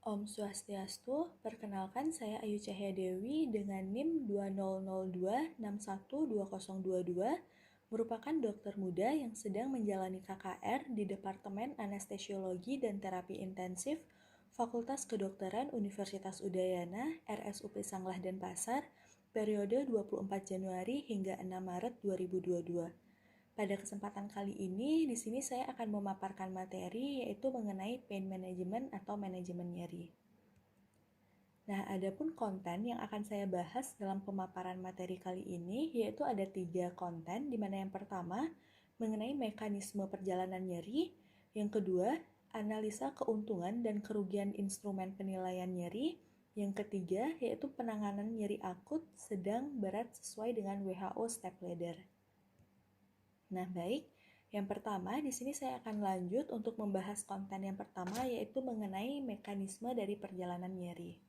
Om Swastiastu, perkenalkan saya Ayu Cahya Dewi dengan NIM 2002612022, merupakan dokter muda yang sedang menjalani KKR di Departemen Anestesiologi dan Terapi Intensif, Fakultas Kedokteran Universitas Udayana, RSUP Sanglah Denpasar, periode 24 Januari hingga 6 Maret 2022. Pada kesempatan kali ini, di sini saya akan memaparkan materi yaitu mengenai pain management atau manajemen nyeri. Nah, adapun konten yang akan saya bahas dalam pemaparan materi kali ini yaitu ada 3 konten, di mana yang pertama mengenai mekanisme perjalanan nyeri, yang kedua analisa keuntungan dan kerugian instrumen penilaian nyeri, yang ketiga yaitu penanganan nyeri akut, sedang, berat sesuai dengan WHO Step Ladder. Nah, baik. Yang pertama, di sini saya akan lanjut untuk membahas konten yang pertama, yaitu mengenai mekanisme dari perjalanan nyeri.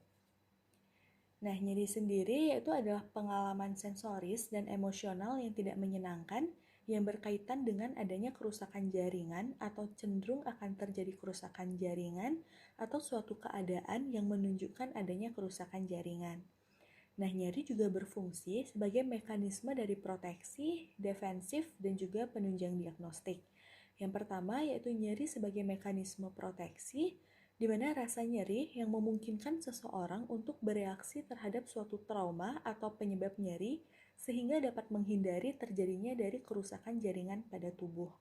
Nah, nyeri sendiri yaitu adalah pengalaman sensoris dan emosional yang tidak menyenangkan yang berkaitan dengan adanya kerusakan jaringan atau cenderung akan terjadi kerusakan jaringan atau suatu keadaan yang menunjukkan adanya kerusakan jaringan. Nah, nyeri juga berfungsi sebagai mekanisme dari proteksi, defensif, dan juga penunjang diagnostik. Yang pertama yaitu nyeri sebagai mekanisme proteksi, di mana rasa nyeri yang memungkinkan seseorang untuk bereaksi terhadap suatu trauma atau penyebab nyeri sehingga dapat menghindari terjadinya dari kerusakan jaringan pada tubuh.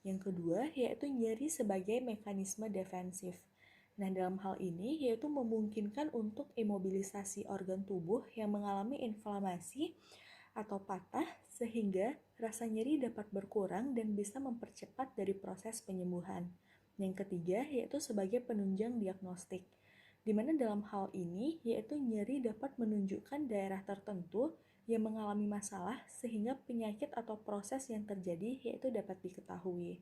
Yang kedua yaitu nyeri sebagai mekanisme defensif. Nah, dalam hal ini yaitu memungkinkan untuk imobilisasi organ tubuh yang mengalami inflamasi atau patah sehingga rasa nyeri dapat berkurang dan bisa mempercepat dari proses penyembuhan. Yang ketiga yaitu sebagai penunjang diagnostik, di mana dalam hal ini yaitu nyeri dapat menunjukkan daerah tertentu yang mengalami masalah sehingga penyakit atau proses yang terjadi yaitu dapat diketahui.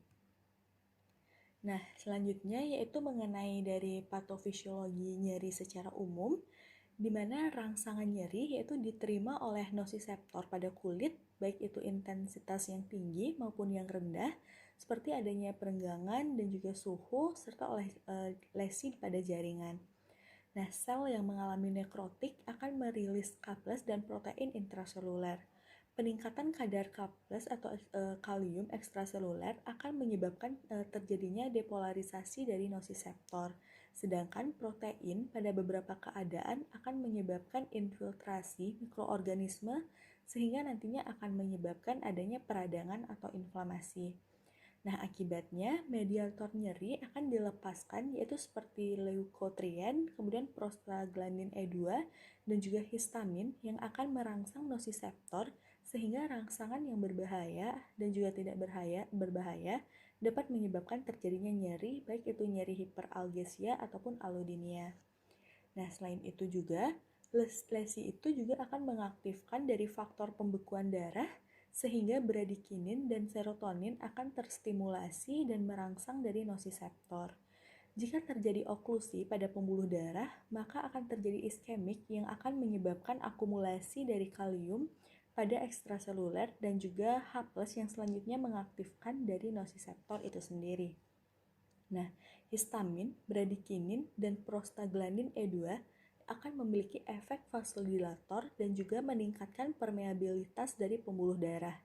Nah, selanjutnya yaitu mengenai dari patofisiologi nyeri secara umum, di mana rangsangan nyeri yaitu diterima oleh nosiseptor pada kulit, baik itu intensitas yang tinggi maupun yang rendah, seperti adanya perenggangan dan juga suhu, serta oleh lesi pada jaringan. Nah, sel yang mengalami nekrotik akan merilis kaples dan protein intraseluler. Peningkatan kadar kaples atau kalium ekstraseluler akan menyebabkan terjadinya depolarisasi dari nosiseptor. Sedangkan protein pada beberapa keadaan akan menyebabkan infiltrasi mikroorganisme sehingga nantinya akan menyebabkan adanya peradangan atau inflamasi. Nah, akibatnya mediator nyeri akan dilepaskan yaitu seperti leukotrien, kemudian prostaglandin E2, dan juga histamin yang akan merangsang nosiseptor sehingga rangsangan yang berbahaya dan juga tidak berbahaya dapat menyebabkan terjadinya nyeri, baik itu nyeri hiperalgesia ataupun allodynia. Nah, selain itu juga, lesi itu juga akan mengaktifkan dari faktor pembekuan darah sehingga bradikinin dan serotonin akan terstimulasi dan merangsang dari nosiseptor. Jika terjadi oklusi pada pembuluh darah, maka akan terjadi iskemik yang akan menyebabkan akumulasi dari kalium pada ekstraseluler dan juga H+ yang selanjutnya mengaktifkan dari nosiseptor itu sendiri. Nah, histamin, bradikinin, dan prostaglandin E2 akan memiliki efek vasodilator dan juga meningkatkan permeabilitas dari pembuluh darah.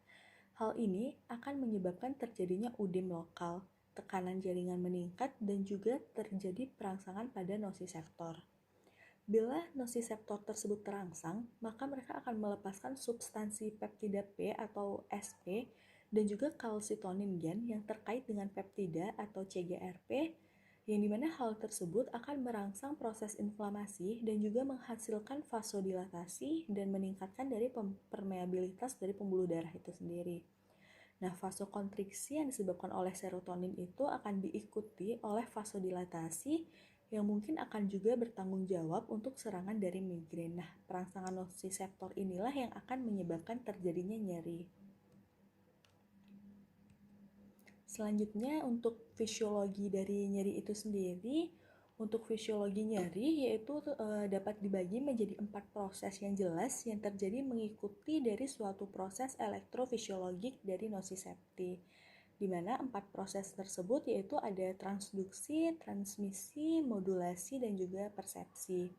Hal ini akan menyebabkan terjadinya udem lokal, tekanan jaringan meningkat, dan juga terjadi perangsangan pada nosiseptor. Bila nosiseptor tersebut terangsang, maka mereka akan melepaskan substansi peptida P atau SP dan juga kalsitonin gen yang terkait dengan peptida atau CGRP, yang dimana hal tersebut akan merangsang proses inflamasi dan juga menghasilkan vasodilatasi dan meningkatkan dari permeabilitas dari pembuluh darah itu sendiri. Nah, vasokontriksi yang disebabkan oleh serotonin itu akan diikuti oleh vasodilatasi yang mungkin akan juga bertanggung jawab untuk serangan dari migrain. Nah, perangsangan nosiseptor inilah yang akan menyebabkan terjadinya nyeri. Selanjutnya untuk fisiologi dari nyeri itu sendiri, untuk fisiologi nyeri yaitu dapat dibagi menjadi 4 proses yang jelas yang terjadi mengikuti dari suatu proses elektrofisiologik dari nosisepti. di mana 4 proses tersebut yaitu ada transduksi, transmisi, modulasi, dan juga persepsi.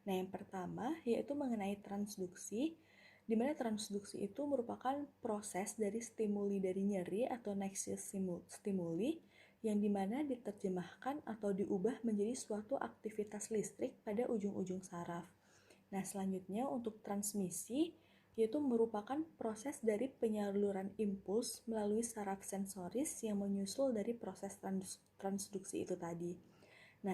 Nah, yang pertama yaitu mengenai transduksi, di mana transduksi itu merupakan proses dari stimuli dari nyeri atau nexus stimuli yang dimana diterjemahkan atau diubah menjadi suatu aktivitas listrik pada ujung-ujung saraf. Nah, selanjutnya untuk transmisi, yaitu merupakan proses dari penyaluran impuls melalui saraf sensoris yang menyusul dari proses transduksi itu tadi. Nah,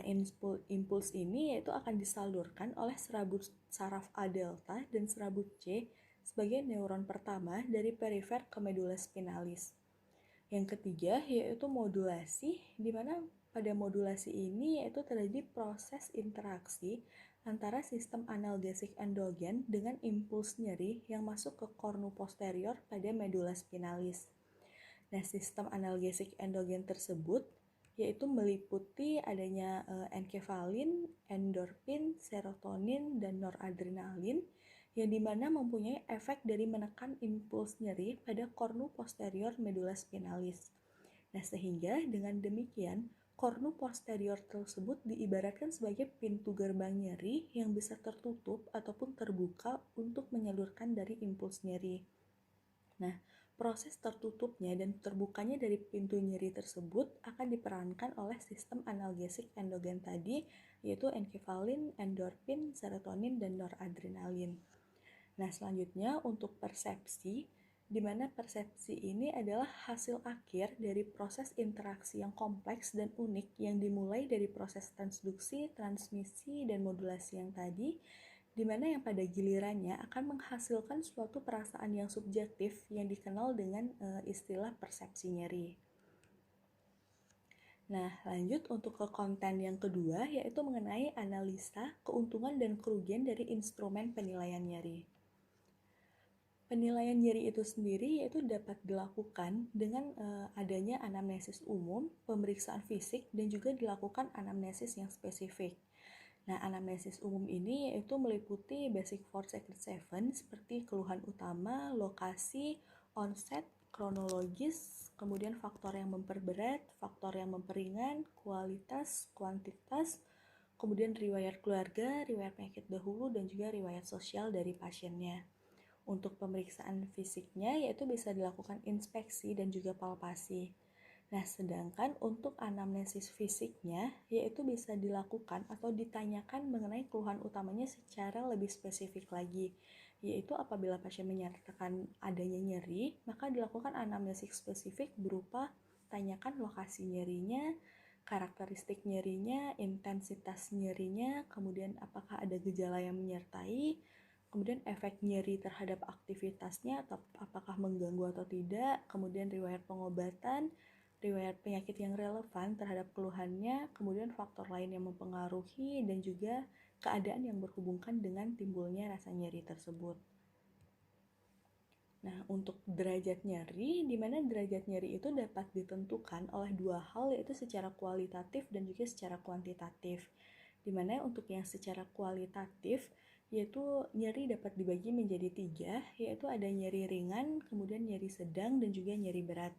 impuls ini yaitu akan disalurkan oleh serabut saraf A delta dan serabut C sebagai neuron pertama dari perifer ke medula spinalis. Yang ketiga yaitu modulasi, di mana pada modulasi ini yaitu terjadi proses interaksi antara sistem analgesik endogen dengan impuls nyeri yang masuk ke kornu posterior pada medula spinalis. Nah, sistem analgesik endogen tersebut yaitu meliputi adanya enkefalin, endorfin, serotonin, dan noradrenalin yang dimana mempunyai efek dari menekan impuls nyeri pada kornu posterior medula spinalis. Nah, sehingga dengan demikian, kornu posterior tersebut diibaratkan sebagai pintu gerbang nyeri yang bisa tertutup ataupun terbuka untuk menyalurkan dari impuls nyeri. Nah, proses tertutupnya dan terbukanya dari pintu nyeri tersebut akan diperankan oleh sistem analgesik endogen tadi, yaitu enkefalin, endorfin, serotonin, dan noradrenalin. Nah, selanjutnya untuk persepsi, di mana persepsi ini adalah hasil akhir dari proses interaksi yang kompleks dan unik yang dimulai dari proses transduksi, transmisi, dan modulasi yang tadi, di mana yang pada gilirannya akan menghasilkan suatu perasaan yang subjektif yang dikenal dengan istilah persepsi nyeri. Nah, lanjut untuk ke konten yang kedua, yaitu mengenai analisa keuntungan dan kerugian dari instrumen penilaian nyeri. Penilaian nyeri itu sendiri yaitu dapat dilakukan dengan adanya anamnesis umum, pemeriksaan fisik, dan juga dilakukan anamnesis yang spesifik. Nah, anamnesis umum ini yaitu meliputi basic 4 secret 7 seperti keluhan utama, lokasi, onset, kronologis, kemudian faktor yang memperberat, faktor yang memperingan, kualitas, kuantitas, kemudian riwayat keluarga, riwayat penyakit dahulu, dan juga riwayat sosial dari pasiennya. Untuk pemeriksaan fisiknya yaitu bisa dilakukan inspeksi dan juga palpasi. Nah, sedangkan untuk anamnesis fisiknya yaitu bisa dilakukan atau ditanyakan mengenai keluhan utamanya secara lebih spesifik lagi, yaitu apabila pasien menyatakan adanya nyeri, maka dilakukan anamnesis spesifik berupa tanyakan lokasi nyerinya, karakteristik nyerinya, intensitas nyerinya, kemudian apakah ada gejala yang menyertai, kemudian efek nyeri terhadap aktivitasnya atau apakah mengganggu atau tidak, kemudian riwayat pengobatan, riwayat penyakit yang relevan terhadap keluhannya, kemudian faktor lain yang mempengaruhi, dan juga keadaan yang berhubungan dengan timbulnya rasa nyeri tersebut. Nah, untuk derajat nyeri, di mana derajat nyeri itu dapat ditentukan oleh dua hal, yaitu secara kualitatif dan juga secara kuantitatif. Di mana untuk yang secara kualitatif, yaitu nyeri dapat dibagi menjadi 3, yaitu ada nyeri ringan, kemudian nyeri sedang, dan juga nyeri berat.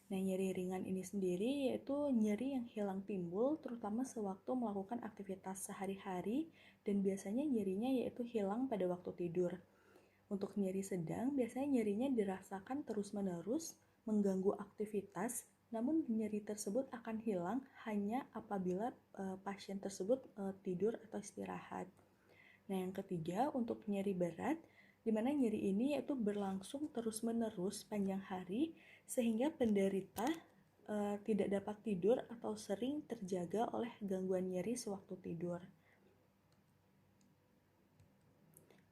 Nah, nyeri ringan ini sendiri yaitu nyeri yang hilang timbul terutama sewaktu melakukan aktivitas sehari-hari dan biasanya nyerinya yaitu hilang pada waktu tidur. Untuk nyeri sedang, biasanya nyerinya dirasakan terus-menerus, mengganggu aktivitas, namun nyeri tersebut akan hilang hanya apabila pasien tersebut tidur atau istirahat. Nah, yang ketiga untuk nyeri berat, di mana nyeri ini yaitu berlangsung terus-menerus panjang hari sehingga penderita tidak dapat tidur atau sering terjaga oleh gangguan nyeri sewaktu tidur.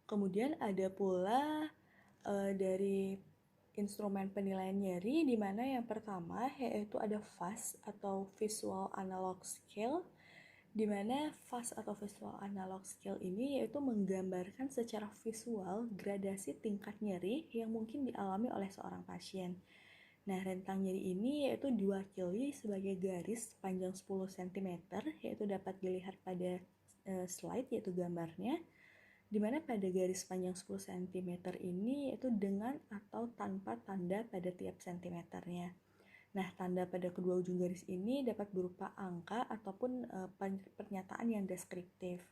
Kemudian ada pula dari instrumen penilaian nyeri, di mana yang pertama yaitu ada VAS atau Visual Analog Scale, di mana VAS atau Visual Analog Scale ini yaitu menggambarkan secara visual gradasi tingkat nyeri yang mungkin dialami oleh seorang pasien. Nah, rentang nyeri ini yaitu diwakili sebagai garis panjang 10 cm, yaitu dapat dilihat pada slide yaitu gambarnya, di mana pada garis panjang 10 cm ini yaitu dengan atau tanpa tanda pada tiap sentimeternya. Nah, tanda pada kedua ujung garis ini dapat berupa angka ataupun pernyataan yang deskriptif.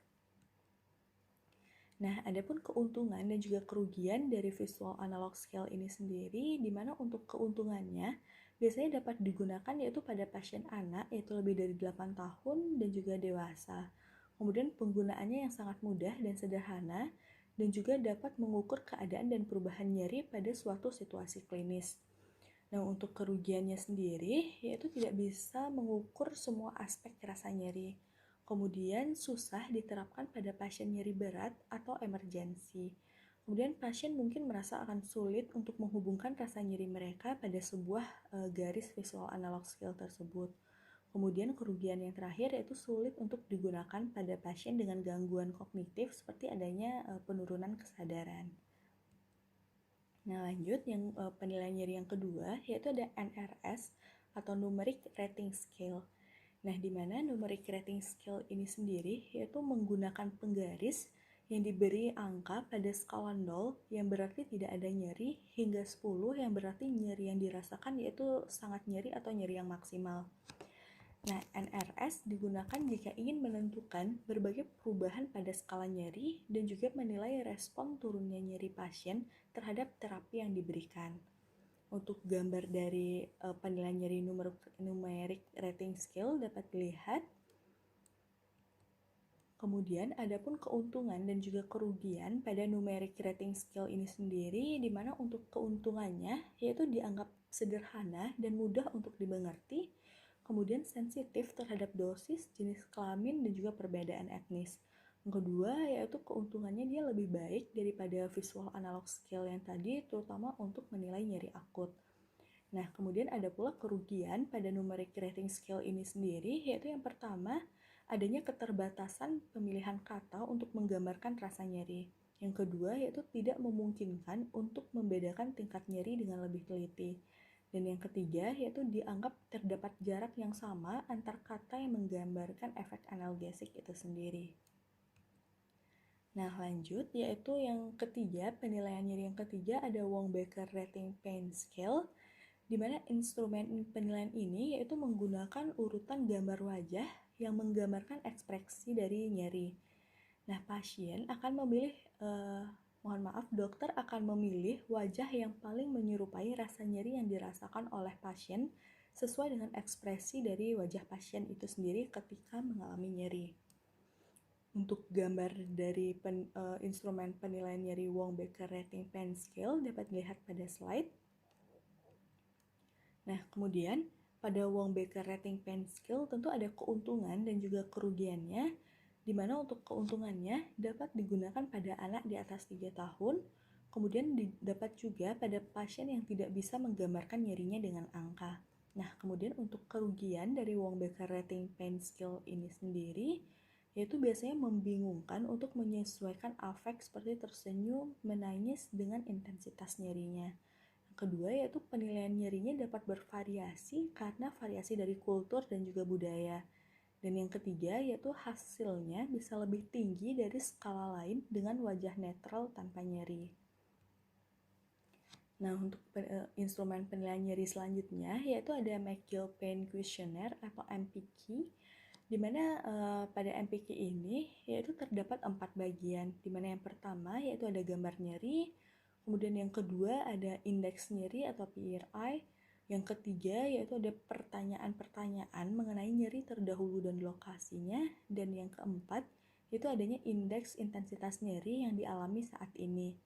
Nah, adapun keuntungan dan juga kerugian dari visual analog scale ini sendiri, di mana untuk keuntungannya biasanya dapat digunakan yaitu pada pasien anak, yaitu lebih dari 8 tahun dan juga dewasa. Kemudian penggunaannya yang sangat mudah dan sederhana, dan juga dapat mengukur keadaan dan perubahan nyeri pada suatu situasi klinis. Nah, untuk kerugiannya sendiri, yaitu tidak bisa mengukur semua aspek rasa nyeri. Kemudian susah diterapkan pada pasien nyeri berat atau emergensi. Kemudian pasien mungkin merasa akan sulit untuk menghubungkan rasa nyeri mereka pada sebuah garis visual analog scale tersebut. Kemudian kerugian yang terakhir yaitu sulit untuk digunakan pada pasien dengan gangguan kognitif seperti adanya penurunan kesadaran. Nah, lanjut yang penilaian nyeri yang kedua yaitu ada NRS atau Numeric Rating Scale. Nah, di mana Numeric Rating Scale ini sendiri yaitu menggunakan penggaris yang diberi angka pada skala 0 yang berarti tidak ada nyeri hingga 10 yang berarti nyeri yang dirasakan yaitu sangat nyeri atau nyeri yang maksimal. Nah, NRS digunakan jika ingin menentukan berbagai perubahan pada skala nyeri dan juga menilai respon turunnya nyeri pasien terhadap terapi yang diberikan. Untuk gambar dari penilaian nyeri numeric rating scale dapat dilihat. Kemudian adapun keuntungan dan juga kerugian pada numeric rating scale ini sendiri, di mana untuk keuntungannya yaitu dianggap sederhana dan mudah untuk dimengerti, kemudian sensitif terhadap dosis, jenis kelamin, dan juga perbedaan etnis. Yang kedua yaitu keuntungannya dia lebih baik daripada visual analog scale yang tadi, terutama untuk menilai nyeri akut. Nah, kemudian ada pula kerugian pada numeric rating scale ini sendiri, yaitu yang pertama, adanya keterbatasan pemilihan kata untuk menggambarkan rasa nyeri. Yang kedua, yaitu tidak memungkinkan untuk membedakan tingkat nyeri dengan lebih teliti. Dan yang ketiga, yaitu dianggap terdapat jarak yang sama antar kata yang menggambarkan efek analgesik itu sendiri. Nah, lanjut, yaitu yang ketiga, penilaian nyeri yang ketiga ada Wong-Baker Rating Pain Scale, di mana instrumen penilaian ini yaitu menggunakan urutan gambar wajah yang menggambarkan ekspresi dari nyeri. Nah, pasien akan memilih, dokter akan memilih wajah yang paling menyerupai rasa nyeri yang dirasakan oleh pasien sesuai dengan ekspresi dari wajah pasien itu sendiri ketika mengalami nyeri. Untuk gambar dari instrumen penilaian nyeri Wong-Baker Rating Pain Scale dapat dilihat pada slide. Nah, kemudian pada Wong-Baker Rating Pain Scale tentu ada keuntungan dan juga kerugiannya, di mana untuk keuntungannya dapat digunakan pada anak di atas 3 tahun, kemudian dapat juga pada pasien yang tidak bisa menggambarkan nyerinya dengan angka. Nah, kemudian untuk kerugian dari Wong-Baker Rating Pain Scale ini sendiri, yaitu biasanya membingungkan untuk menyesuaikan afek seperti tersenyum, menangis dengan intensitas nyerinya. Kedua yaitu penilaian nyerinya dapat bervariasi karena variasi dari kultur dan juga budaya. Dan yang ketiga yaitu hasilnya bisa lebih tinggi dari skala lain dengan wajah netral tanpa nyeri. Nah, untuk instrumen penilaian nyeri selanjutnya yaitu ada McGill Pain Questionnaire atau MPQ, di mana pada MPQ ini yaitu terdapat 4 bagian, di mana yang pertama yaitu ada gambar nyeri, kemudian yang kedua ada indeks nyeri atau PRI, yang ketiga yaitu ada pertanyaan-pertanyaan mengenai nyeri terdahulu dan lokasinya, dan yang keempat yaitu adanya indeks intensitas nyeri yang dialami saat ini.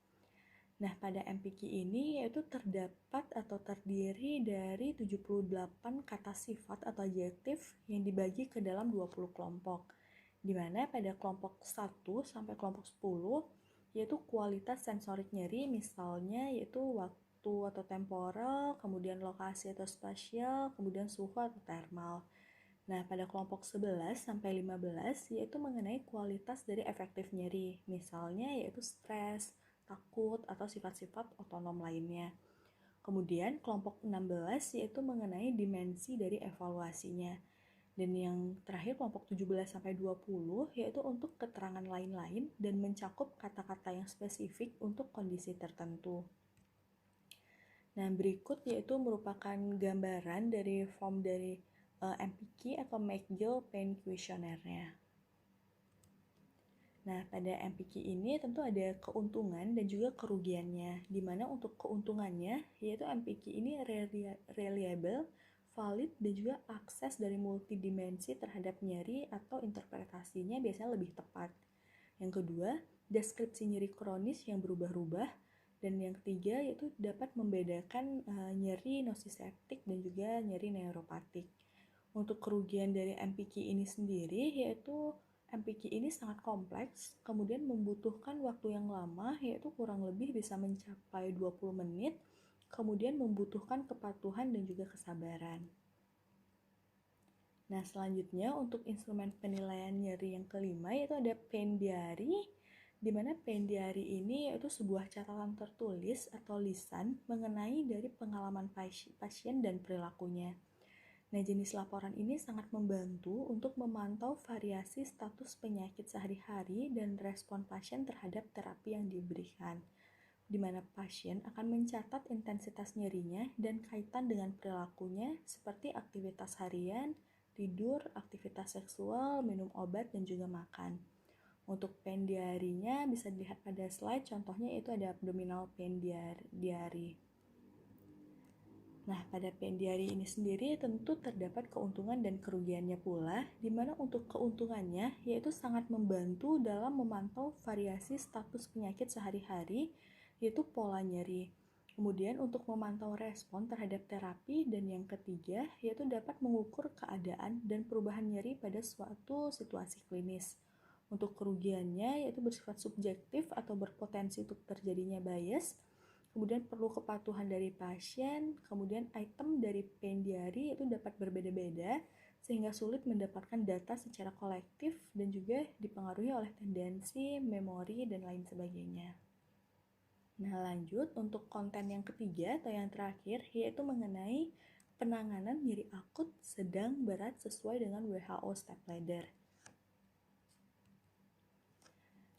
Nah, pada MPQ ini yaitu terdapat atau terdiri dari 78 kata sifat atau adjektif yang dibagi ke dalam 20 kelompok, di mana pada kelompok 1 sampai kelompok 10 yaitu kualitas sensorik nyeri, misalnya yaitu waktu atau temporal, kemudian lokasi atau spasial, kemudian suhu atau thermal. Nah, pada kelompok 11 sampai 15 yaitu mengenai kualitas dari efektif nyeri, misalnya yaitu stres, takut, atau sifat-sifat otonom lainnya. Kemudian kelompok 16 yaitu mengenai dimensi dari evaluasinya. Dan yang terakhir kelompok 17 sampai 20 yaitu untuk keterangan lain-lain dan mencakup kata-kata yang spesifik untuk kondisi tertentu. Nah, berikut yaitu merupakan gambaran dari form dari MPQ atau McGill Pain Questionnaire-nya. Nah, pada MPQ ini tentu ada keuntungan dan juga kerugiannya, di mana untuk keuntungannya, yaitu MPQ ini reliable, valid, dan juga akses dari multidimensi terhadap nyeri atau interpretasinya biasanya lebih tepat. Yang kedua, deskripsi nyeri kronis yang berubah-ubah. Dan yang ketiga yaitu dapat membedakan nyeri nociceptik dan juga nyeri neuropatik. Untuk kerugian dari MPQ ini sendiri yaitu MPQ ini sangat kompleks, kemudian membutuhkan waktu yang lama yaitu kurang lebih bisa mencapai 20 menit, kemudian membutuhkan kepatuhan dan juga kesabaran. Nah, selanjutnya untuk instrumen penilaian nyeri yang kelima yaitu ada pain diary, di mana pain diary ini yaitu sebuah catatan tertulis atau lisan mengenai dari pengalaman pasien dan perilakunya. Nah, jenis laporan ini sangat membantu untuk memantau variasi status penyakit sehari-hari dan respon pasien terhadap terapi yang diberikan, di mana pasien akan mencatat intensitas nyerinya dan kaitan dengan perilakunya seperti aktivitas harian, tidur, aktivitas seksual, minum obat, dan juga makan. Untuk pain diary-nya bisa dilihat pada slide, contohnya itu ada abdominal pain diary. Nah, pada pain diary ini sendiri tentu terdapat keuntungan dan kerugiannya pula, di mana untuk keuntungannya yaitu sangat membantu dalam memantau variasi status penyakit sehari-hari, yaitu pola nyeri. Kemudian untuk memantau respon terhadap terapi, dan yang ketiga yaitu dapat mengukur keadaan dan perubahan nyeri pada suatu situasi klinis. Untuk kerugiannya yaitu bersifat subjektif atau berpotensi untuk terjadinya bias, kemudian perlu kepatuhan dari pasien, kemudian item dari pain diary itu dapat berbeda-beda sehingga sulit mendapatkan data secara kolektif dan juga dipengaruhi oleh tendensi, memori, dan lain sebagainya. Nah, lanjut untuk konten yang ketiga atau yang terakhir yaitu mengenai penanganan nyeri akut sedang berat sesuai dengan WHO Step Ladder.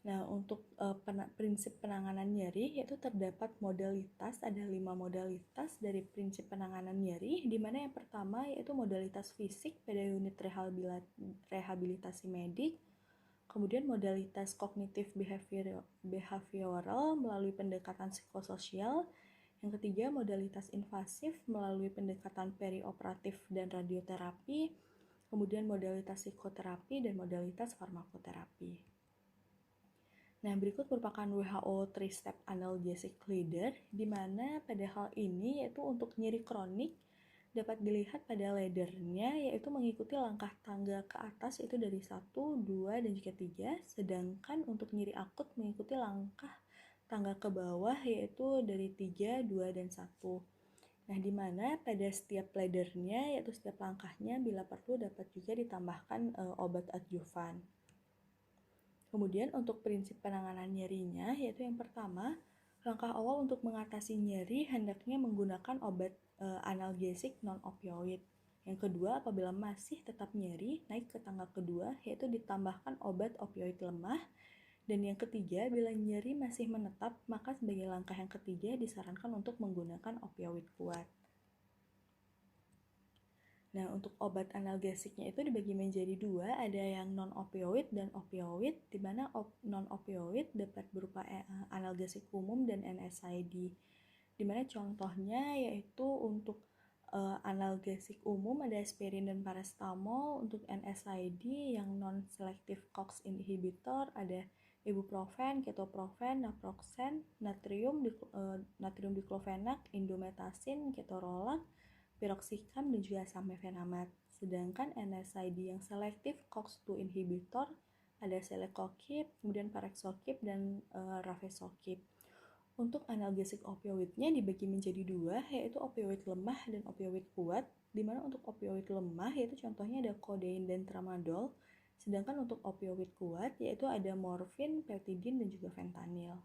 Nah, untuk prinsip penanganan nyeri yaitu terdapat modalitas, ada 5 modalitas dari prinsip penanganan nyeri, di mana yang pertama yaitu modalitas fisik pada unit rehabilitasi medik, kemudian modalitas kognitif behavioral melalui pendekatan psikososial, yang ketiga modalitas invasif melalui pendekatan perioperatif dan radioterapi, kemudian modalitas psikoterapi dan modalitas farmakoterapi. Nah, berikut merupakan WHO 3-step analgesic ladder, di mana pada hal ini yaitu untuk nyeri kronik dapat dilihat pada laddernya yaitu mengikuti langkah tangga ke atas itu dari 1, 2, dan juga 3, sedangkan untuk nyeri akut mengikuti langkah tangga ke bawah yaitu dari 3, 2, dan 1. Nah, di mana pada setiap laddernya yaitu setiap langkahnya bila perlu dapat juga ditambahkan obat adjuvan. Kemudian untuk prinsip penanganan nyerinya yaitu yang pertama, langkah awal untuk mengatasi nyeri hendaknya menggunakan obat analgesik non-opioid. Yang kedua, apabila masih tetap nyeri, naik ke tangga kedua yaitu ditambahkan obat opioid lemah. Dan yang ketiga, bila nyeri masih menetap, maka sebagai langkah yang ketiga disarankan untuk menggunakan opioid kuat. Nah, untuk obat analgesiknya itu dibagi menjadi 2, ada yang non-opioid dan opioid, di mana non-opioid dapat berupa analgesik umum dan NSAID. Di mana contohnya yaitu untuk analgesik umum ada aspirin dan paracetamol, untuk NSAID yang non-selective COX inhibitor ada ibuprofen, ketoprofen, naproxen, natrium diclofenac, indomethacin, ketorolac, piroxicam, dan juga samifenamat. Sedangkan NSAID yang selektif COX-2 inhibitor ada celecoxib, kemudian parexoxib, dan rafesoxib. Untuk analgesik opioidnya dibagi menjadi 2, yaitu opioid lemah dan opioid kuat, di mana untuk opioid lemah yaitu contohnya ada kodein dan tramadol, sedangkan untuk opioid kuat yaitu ada morfin, petidin, dan juga fentanyl.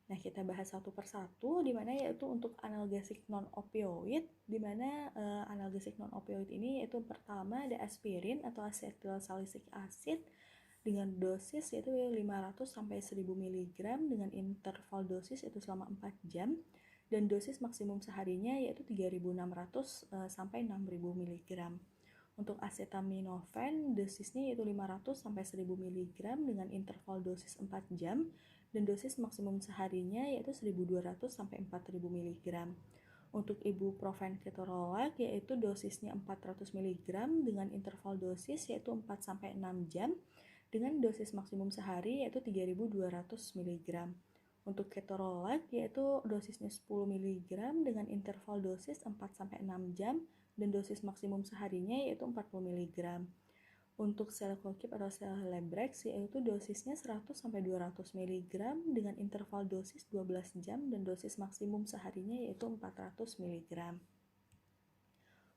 Nah, kita bahas satu persatu, di mana yaitu untuk analgesik non-opioid, di mana analgesik non-opioid ini yaitu pertama ada aspirin atau asetil salisic acid dengan dosis yaitu 500 sampai 1000 mg dengan interval dosis itu selama 4 jam, dan dosis maksimum seharinya yaitu 3.600 sampai 6.000 mg. Untuk acetaminophen dosisnya yaitu 500 sampai 1.000 mg dengan interval dosis 4 jam dan dosis maksimum seharinya yaitu 1.200 sampai 4.000 mg. Untuk ibuprofen ketorolac yaitu dosisnya 400 mg dengan interval dosis yaitu 4 sampai 6 jam dengan dosis maksimum sehari yaitu 3.200 mg. Untuk ketorolac yaitu dosisnya 10 mg dengan interval dosis 4 sampai 6 jam dan dosis maksimum seharinya yaitu 40 mg. Untuk Celecoxib atau Celebrex yaitu dosisnya 100 sampai 200 mg dengan interval dosis 12 jam dan dosis maksimum seharinya yaitu 400 mg.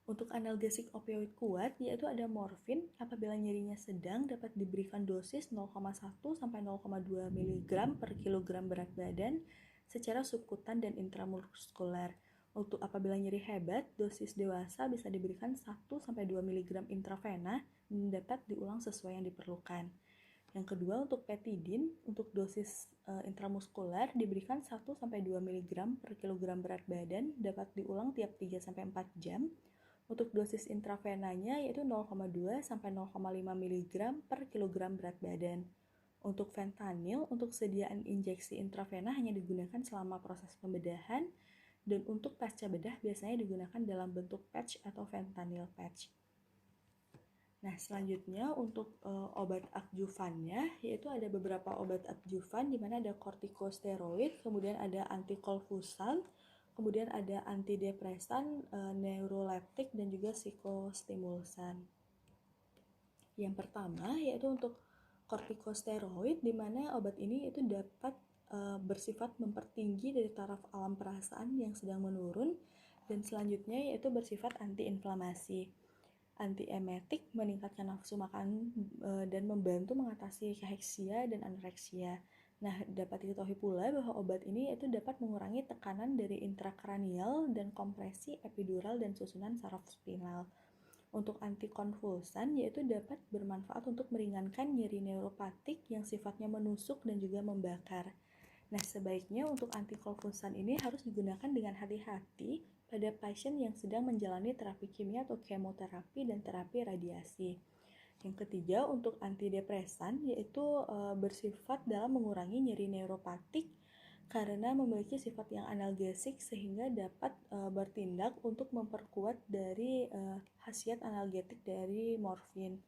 Untuk analgesik opioid kuat yaitu ada morfin, apabila nyerinya sedang dapat diberikan dosis 0,1 sampai 0,2 mg per kilogram berat badan secara subkutan dan intramuskuler. Untuk apabila nyeri hebat, dosis dewasa bisa diberikan 1 sampai 2 mg intravena dan dapat diulang sesuai yang diperlukan. Yang kedua untuk petidin, untuk dosis intramuskuler diberikan 1 sampai 2 mg per kilogram berat badan dapat diulang tiap 3 sampai 4 jam. Untuk dosis intravenanya yaitu 0,2 sampai 0,5 mg per kilogram berat badan. Untuk fentanyl, untuk sediaan injeksi intravena hanya digunakan selama proses pembedahan dan untuk pasca bedah biasanya digunakan dalam bentuk patch atau fentanyl patch. Nah, selanjutnya untuk obat adjuvannya yaitu ada beberapa obat adjuvan di mana ada kortikosteroid, kemudian ada antikonvulsan, kemudian ada antidepresan, neuroleptik, dan juga psikostimulsan. Yang pertama yaitu untuk kortikosteroid, di mana obat ini itu dapat bersifat mempertinggi dari taraf alam perasaan yang sedang menurun, dan selanjutnya yaitu bersifat antiinflamasi. Antiemetik meningkatkan nafsu makan dan membantu mengatasi kaheksia dan anoreksia. Nah, dapat diketahui pula bahwa obat ini itu dapat mengurangi tekanan dari intrakranial dan kompresi epidural dan susunan saraf spinal. Untuk antikonvulsan yaitu dapat bermanfaat untuk meringankan nyeri neuropatik yang sifatnya menusuk dan juga membakar. Nah, sebaiknya untuk antikonvulsan ini harus digunakan dengan hati-hati pada pasien yang sedang menjalani terapi kimia atau kemoterapi dan terapi radiasi. Yang ketiga untuk antidepresan yaitu bersifat dalam mengurangi nyeri neuropatik karena memiliki sifat yang analgesik sehingga dapat bertindak untuk memperkuat dari khasiat analgetik dari morfin.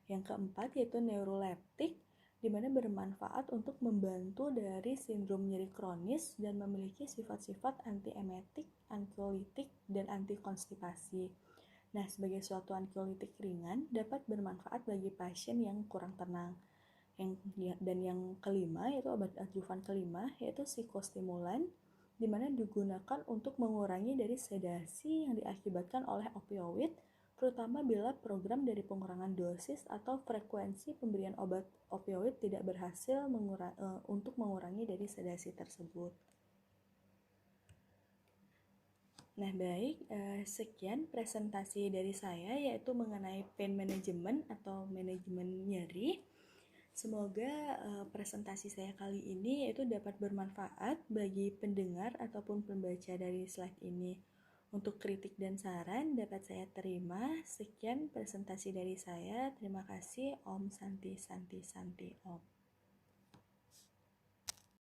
Yang keempat yaitu neuroleptik, di mana bermanfaat untuk membantu dari sindrom nyeri kronis dan memiliki sifat-sifat antiemetik, anksiolitik, dan antikonstipasi. Nah, sebagai suatu anksiolitik ringan dapat bermanfaat bagi pasien yang kurang tenang. Dan yang kelima yaitu obat adjuvan kelima yaitu psikostimulan, di mana digunakan untuk mengurangi dari sedasi yang diakibatkan oleh opioid, terutama bila program dari pengurangan dosis atau frekuensi pemberian obat opioid tidak berhasil untuk mengurangi dari sedasi tersebut. Nah, baik, sekian presentasi dari saya yaitu mengenai pain management atau manajemen nyeri. Semoga presentasi saya kali ini yaitu dapat bermanfaat bagi pendengar ataupun pembaca dari slide ini. Untuk kritik dan saran dapat saya terima. Sekian presentasi dari saya. Terima kasih. Om Santi Santi Santi Om.